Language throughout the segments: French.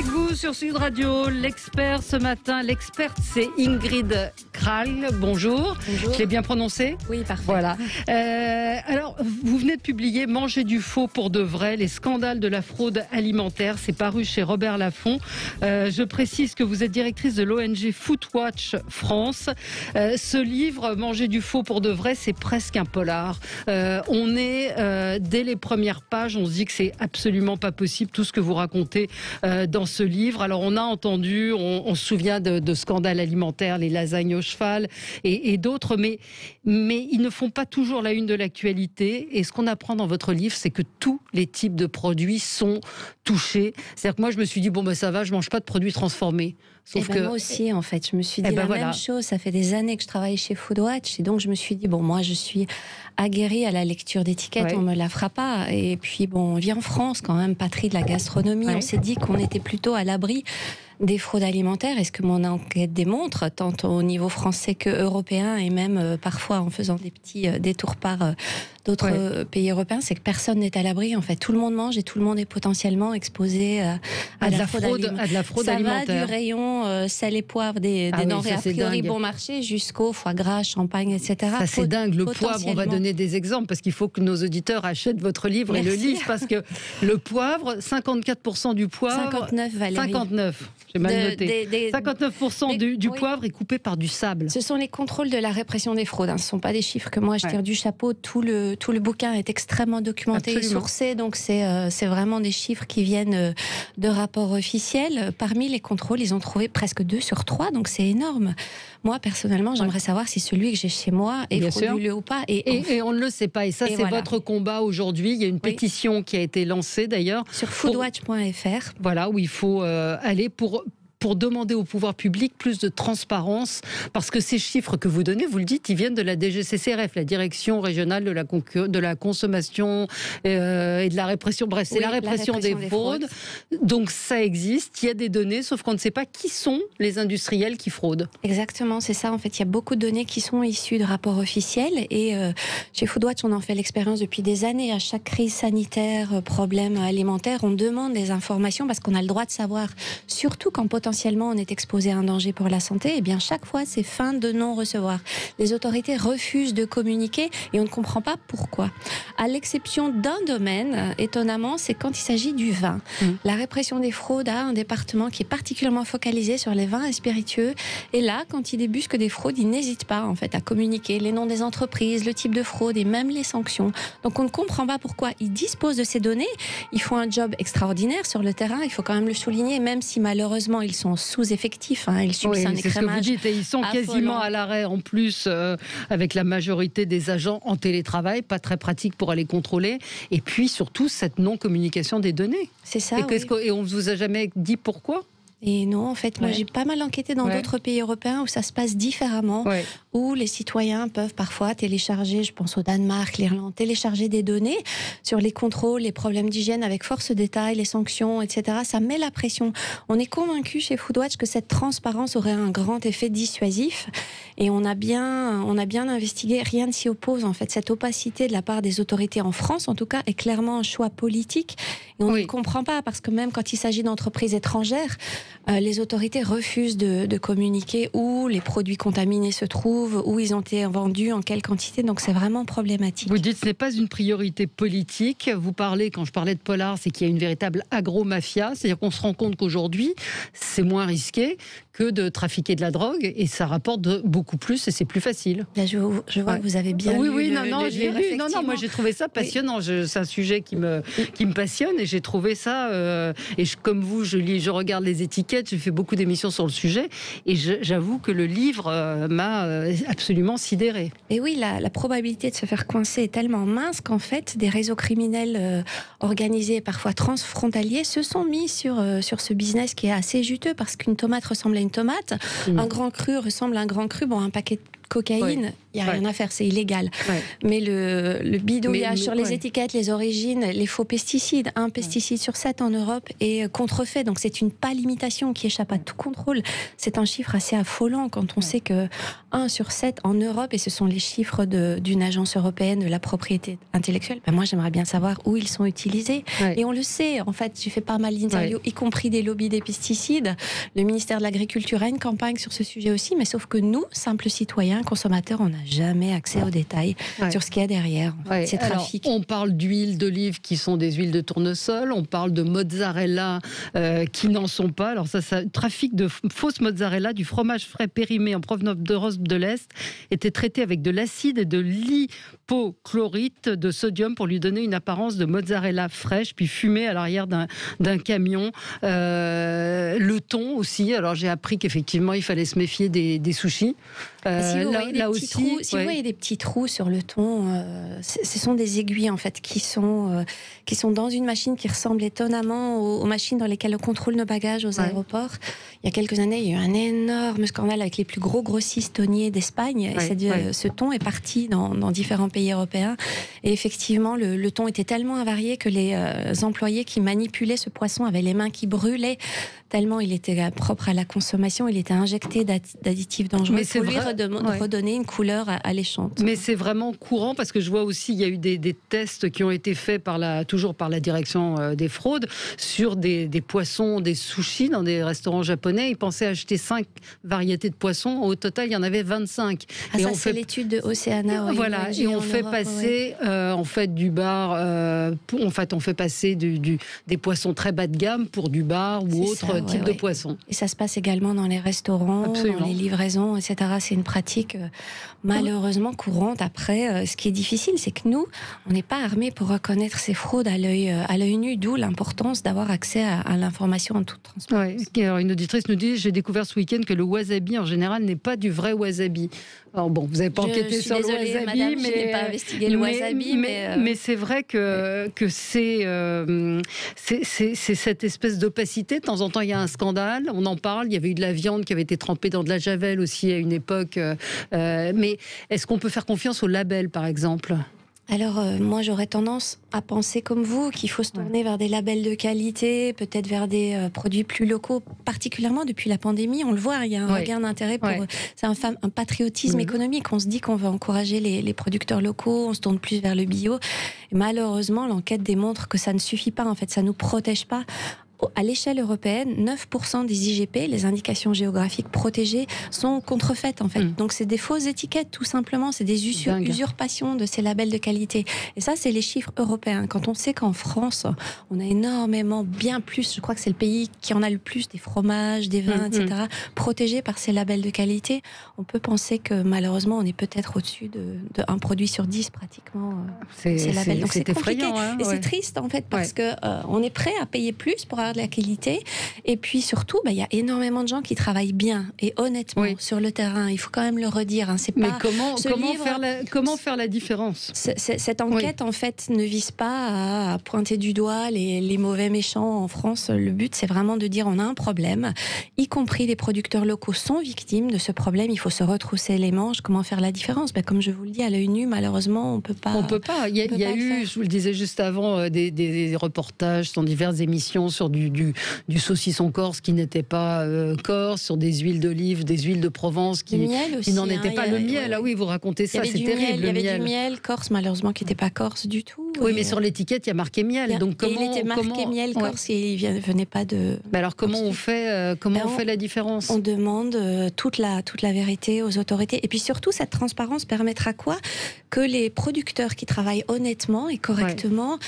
avec vous sur Sud Radio, l'expert ce matin. L'experte, c'est Ingrid Kral. Bonjour. Bonjour. Je l'ai bien prononcé ? Oui, parfait. Voilà. Alors, vous venez de publier Manger du faux pour de vrai, les scandales de la fraude alimentaire. C'est paru chez Robert Laffont. Je précise que vous êtes directrice de l'ONG Foodwatch France. Ce livre, Manger du faux pour de vrai, c'est presque un polar. On est, dès les premières pages, on se dit que c'est absolument pas possible tout ce que vous racontez dans ce livre. Alors on a entendu, on se souvient de scandales alimentaires, les lasagnes au cheval et d'autres, mais ils ne font pas toujours la une de l'actualité. Et ce qu'on apprend dans votre livre, c'est que tous les types de produits sont touchés. C'est-à-dire que moi je me suis dit, bon ben ça va, je mange pas de produits transformés. Sauf que moi aussi, en fait, je me suis dit même chose. Ça fait des années que je travaille chez Foodwatch, et donc je me suis dit, bon, moi, je suis aguerrie à la lecture d'étiquettes, on me la fera pas. Et puis, bon, on vit en France, quand même, patrie de la gastronomie. On s'est dit qu'on était plutôt à l'abri des fraudes alimentaires. Et ce que mon enquête démontre, tant au niveau français que européen, et même parfois en faisant des petits détours par d'autres pays européens, c'est que personne n'est à l'abri. En fait, tout le monde mange et tout le monde est potentiellement exposé à de la fraude alimentaire. Ça va du rayon sel et poivre des denrées a priori bon marché jusqu'au foie gras, champagne, etc. Ça c'est dingue. Le poivre, on va donner des exemples parce qu'il faut que nos auditeurs achètent votre livre et le lisent, parce que le poivre, 54% du poivre... 59, Valérie. 59, j'ai mal noté. 59% du poivre est coupé par du sable. Ce sont les contrôles de la répression des fraudes. Ce ne sont pas des chiffres que moi je tire du chapeau. Tout le bouquin est extrêmement documenté et sourcé, donc c'est vraiment des chiffres qui viennent de rapports officiels. Parmi les contrôles, ils ont trouvé presque 2 sur 3, donc c'est énorme. Moi, personnellement, j'aimerais savoir si celui que j'ai chez moi est frauduleux ou pas. Et on ne le sait pas. Et ça, c'est votre combat aujourd'hui. Il y a une pétition qui a été lancée d'ailleurs. Sur foodwatch.fr. Voilà, où il faut aller pour demander au pouvoir public plus de transparence, parce que ces chiffres que vous donnez, vous le dites, ils viennent de la DGCCRF, la Direction Régionale de la Consommation et de la Répression. Bref, c'est la répression des fraudes. Donc ça existe, il y a des données, sauf qu'on ne sait pas qui sont les industriels qui fraudent. Exactement, c'est ça. En fait, il y a beaucoup de données qui sont issues de rapports officiels, et chez Foodwatch, on en fait l'expérience depuis des années. À chaque crise sanitaire, problème alimentaire, on demande des informations parce qu'on a le droit de savoir, surtout quand potentiellement on est exposé à un danger pour la santé. Et bien chaque fois, c'est fin de non-recevoir. Les autorités refusent de communiquer et on ne comprend pas pourquoi. À l'exception d'un domaine, étonnamment, c'est quand il s'agit du vin. La répression des fraudes a un département qui est particulièrement focalisé sur les vins et spiritueux. Et là, quand ils débusquent des fraudes, ils n'hésitent pas en fait à communiquer les noms des entreprises, le type de fraude et même les sanctions. Donc on ne comprend pas pourquoi ils disposent de ces données. Ils font un job extraordinaire sur le terrain, il faut quand même le souligner, même si malheureusement ils sont sous-effectifs, ils subissent un écrémage. C'est ce que vous dites, et ils sont quasiment à l'arrêt en plus, avec la majorité des agents en télétravail, pas très pratique pour aller contrôler, et puis surtout cette non-communication des données. C'est ça, et on ne vous a jamais dit pourquoi ? Et non, en fait, moi j'ai pas mal enquêté dans d'autres pays européens où ça se passe différemment, où les citoyens peuvent parfois télécharger, je pense au Danemark, l'Irlande, télécharger des données sur les contrôles, les problèmes d'hygiène avec force détail, les sanctions, etc. Ça met la pression. On est convaincu chez Foodwatch que cette transparence aurait un grand effet dissuasif, et on a bien investigué, rien ne s'y oppose en fait. Cette opacité de la part des autorités en France, en tout cas, est clairement un choix politique, et on ne comprend pas, parce que même quand il s'agit d'entreprises étrangères, les autorités refusent de communiquer où les produits contaminés se trouvent, où ils ont été vendus, en quelle quantité. Donc c'est vraiment problématique. Vous dites que ce n'est pas une priorité politique. Vous parlez, quand je parlais de polar, c'est qu'il y a une véritable agro-mafia. C'est-à-dire qu'on se rend compte qu'aujourd'hui, c'est moins risqué que de trafiquer de la drogue, et ça rapporte beaucoup plus et c'est plus facile. Là, je vois que vous avez bien lu je l'ai lu. Non, moi j'ai trouvé ça passionnant. C'est un sujet qui me passionne, et j'ai trouvé ça. Comme vous, je regarde les étiquettes. J'ai fait beaucoup d'émissions sur le sujet, et j'avoue que le livre m'a absolument sidérée. Et oui, la probabilité de se faire coincer est tellement mince qu'en fait, des réseaux criminels organisés, parfois transfrontaliers, se sont mis sur ce business qui est assez juteux, parce qu'une tomate ressemble à une tomate, un grand cru ressemble à un grand cru. Bon, un paquet de cocaïne Il n'y a rien à faire, c'est illégal. Mais le bidouillage sur les étiquettes, les origines, les faux pesticides, un pesticide sur 7 en Europe est contrefait. Donc c'est une pâle imitation qui échappe à tout contrôle. C'est un chiffre assez affolant quand on sait que 1 sur 7 en Europe, et ce sont les chiffres d'une agence européenne de la propriété intellectuelle, moi j'aimerais bien savoir où ils sont utilisés. Et on le sait, en fait, j'ai fait pas mal d'interviews, y compris des lobbies des pesticides. Le ministère de l'Agriculture a une campagne sur ce sujet aussi, mais sauf que nous, simples citoyens, consommateurs, on n'a jamais accès aux détails sur ce qu'il y a derrière. Ces trafics. On parle d'huiles d'olive qui sont des huiles de tournesol, on parle de mozzarella qui n'en sont pas. Alors ça, trafic de fausses mozzarella, du fromage frais périmé en provenance d'Europe de l'Est, était traité avec de l'acide et de l'hypochlorite de sodium pour lui donner une apparence de mozzarella fraîche, puis fumée à l'arrière d'un camion. Le thon aussi. Alors j'ai appris qu'effectivement il fallait se méfier des sushis. Si vous voyez des petits trous sur le thon, ce sont des aiguilles en fait qui sont dans une machine qui ressemble étonnamment aux machines dans lesquelles on contrôle nos bagages aux aéroports. Il y a quelques années, il y a eu un énorme scandale avec les plus gros grossistes thoniers d'Espagne. Et ce thon est parti dans différents pays européens. Et effectivement, le thon était tellement avarié que les employés qui manipulaient ce poisson avaient les mains qui brûlaient tellement il était propre à la consommation. Il était injecté d'additifs dangereux pour lui redonner une couleur alléchante. Mais c'est vraiment courant parce que je vois aussi il y a eu des tests qui ont été faits toujours par la direction des fraudes sur des poissons, des sushis dans des restaurants japonais. Ils pensaient acheter 5 variétés de poissons. Au total, il y en avait 25. C'est l'étude de Oceana. Et on fait passer en fait du bar. On fait passer des poissons très bas de gamme pour du bar ou autre type de poisson. Et ça se passe également dans les restaurants, dans les livraisons, etc. C'est une pratique malheureusement courante. Après, ce qui est difficile, c'est que nous, on n'est pas armés pour reconnaître ces fraudes à l'œil nu, d'où l'importance d'avoir accès à l'information en toute transparence. Alors, une auditrice nous dit, j'ai découvert ce week-end que le wasabi en général n'est pas du vrai wasabi. Alors bon, vous n'avez pas enquêté sur le wasabi, madame, je n'ai pas investigué le wasabi, mais c'est vrai que c'est cette espèce d'opacité. De temps en temps, il y a un scandale, on en parle. Il y avait eu de la viande qui avait été trempée dans de la javel aussi à une époque. Mais est-ce qu'on peut faire confiance au label, par exemple ? Alors, moi, j'aurais tendance à penser comme vous, qu'il faut se tourner vers des labels de qualité, peut-être vers des produits plus locaux, particulièrement depuis la pandémie. On le voit, il y a un regain d'intérêt pour... C'est un patriotisme économique. On se dit qu'on veut encourager les producteurs locaux, on se tourne plus vers le bio. Et malheureusement, l'enquête démontre que ça ne suffit pas. En fait, ça ne nous protège pas. À l'échelle européenne, 9% des IGP, les indications géographiques protégées, sont contrefaites en fait. Donc c'est des fausses étiquettes tout simplement, c'est des usurpations de ces labels de qualité. Et ça, c'est les chiffres européens. Quand on sait qu'en France, on a énormément, bien plus, je crois que c'est le pays qui en a le plus, des fromages, des vins, etc., protégés par ces labels de qualité, on peut penser que malheureusement, on est peut-être au-dessus de 1 produit sur 10 pratiquement. Ces labels. Donc c'est compliqué. Et c'est triste en fait, parce que on est prêt à payer plus pour avoir de la qualité. Et puis surtout, il y a énormément de gens qui travaillent bien et honnêtement sur le terrain. Il faut quand même le redire. C'est pas comment faire la différence ? Cette enquête, en fait, ne vise pas à pointer du doigt les mauvais méchants en France. Le but, c'est vraiment de dire on a un problème, y compris les producteurs locaux sont victimes de ce problème. Il faut se retrousser les manches. Comment faire la différence ? Comme je vous le dis, à l'œil nu, malheureusement, on peut pas. On peut pas. Il y a eu, je vous le disais juste avant, des reportages dans diverses émissions sur du saucisson corse qui n'était pas corse, sur des huiles d'olive, des huiles de Provence qui n'en étaient pas. Le miel, vous racontez ça, c'est terrible. Il y avait du miel corse, malheureusement, qui n'était pas corse du tout. Oui, mais sur l'étiquette, il y a marqué miel. Donc il était marqué miel corse et il venait pas de... alors comment on fait la différence ? On demande toute la vérité aux autorités. Et puis surtout, cette transparence permettra quoi ? Que les producteurs qui travaillent honnêtement et correctement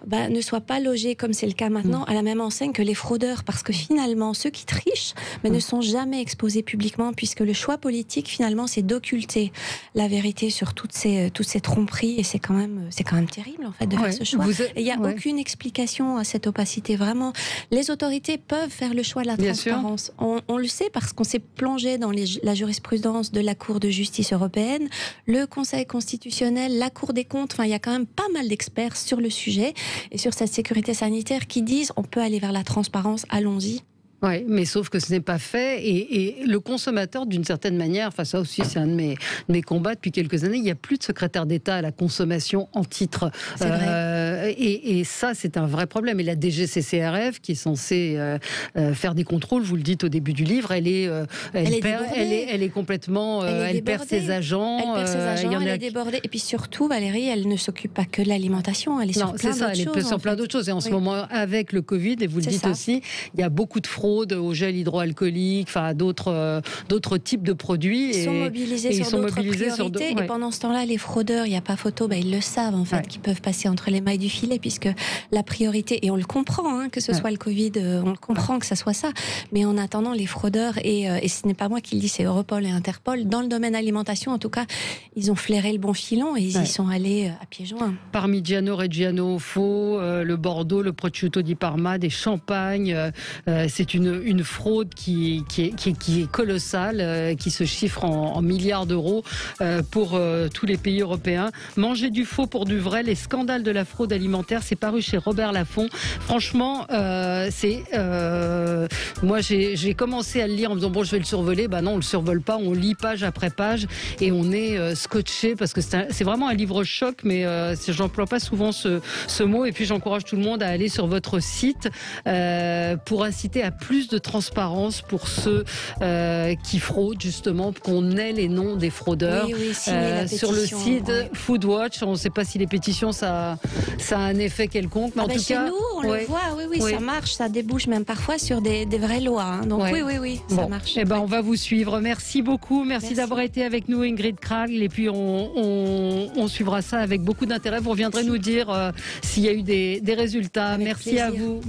ne soient pas logés, comme c'est le cas maintenant, à la même enseigne que les fraudeurs. Parce que finalement, ceux qui trichent ne sont jamais exposés publiquement, puisque le choix politique, finalement, c'est d'occulter la vérité sur toutes ces tromperies. Et c'est quand même terrible, en fait, de faire ce choix. Il n'y a aucune explication à cette opacité. Vraiment, les autorités peuvent faire le choix de la transparence. On le sait parce qu'on s'est plongé dans la jurisprudence de la Cour de justice européenne, le Conseil constitutionnel, la Cour des comptes. Il y a quand même pas mal d'experts sur le sujet et sur cette sécurité sanitaire qui disent on peut aller vers la transparence, allons-y. Oui, mais sauf que ce n'est pas fait et le consommateur, d'une certaine manière, enfin ça aussi c'est un de mes combats depuis quelques années, il n'y a plus de secrétaire d'État à la consommation en titre. C'est vrai. Et ça c'est un vrai problème. Et la DGCCRF qui est censée faire des contrôles, vous le dites au début du livre, elle est complètement, elle perd ses agents. Elle perd ses agents, elle est débordée. Et puis surtout, Valérie, elle ne s'occupe pas que de l'alimentation, elle est sur plein d'autres choses. Elle est sur plein d'autres choses. Et en ce moment, avec le Covid, et vous le dites aussi, il y a beaucoup de fraude au gel hydroalcoolique, enfin à d'autres types de produits. Ils sont mobilisés sur d'autres priorités. Et pendant ce temps-là, les fraudeurs, il n'y a pas photo, ils le savent en fait, qu'ils peuvent passer entre les mailles du filet, puisque la priorité, et on le comprend, que ce soit le Covid, on le comprend que ça soit ça. Mais en attendant, les fraudeurs, et ce n'est pas moi qui le dis, c'est Europol et Interpol, dans le domaine alimentation, en tout cas, ils ont flairé le bon filon et ils y sont allés à pieds joints. Parmigiano Reggiano faux, le Bordeaux, le Prosciutto di Parma, des champagnes, c'est une fraude qui est colossale, qui se chiffre en milliards d'euros pour tous les pays européens. Manger du faux pour du vrai, les scandales de la fraude alimentaire, c'est paru chez Robert Laffont. Franchement, moi j'ai commencé à le lire en me disant bon, je vais le survoler. Non, on le survole pas, on lit page après page et on est scotché parce que c'est vraiment un livre choc, mais j'emploie pas souvent ce mot. Et puis j'encourage tout le monde à aller sur votre site pour inciter à plus de transparence pour ceux qui fraudent, justement, qu'on ait les noms des fraudeurs. Oui, sur le site Foodwatch. On ne sait pas si les pétitions ça a un effet quelconque, mais en tout chez cas, nous, on le voit, ça marche, ça débouche même parfois sur des vraies lois. Donc oui, ça marche. On va vous suivre. Merci beaucoup, merci d'avoir été avec nous, Ingrid Kragl, et puis on suivra ça avec beaucoup d'intérêt. Vous reviendrez nous dire s'il y a eu des résultats. Merci à vous.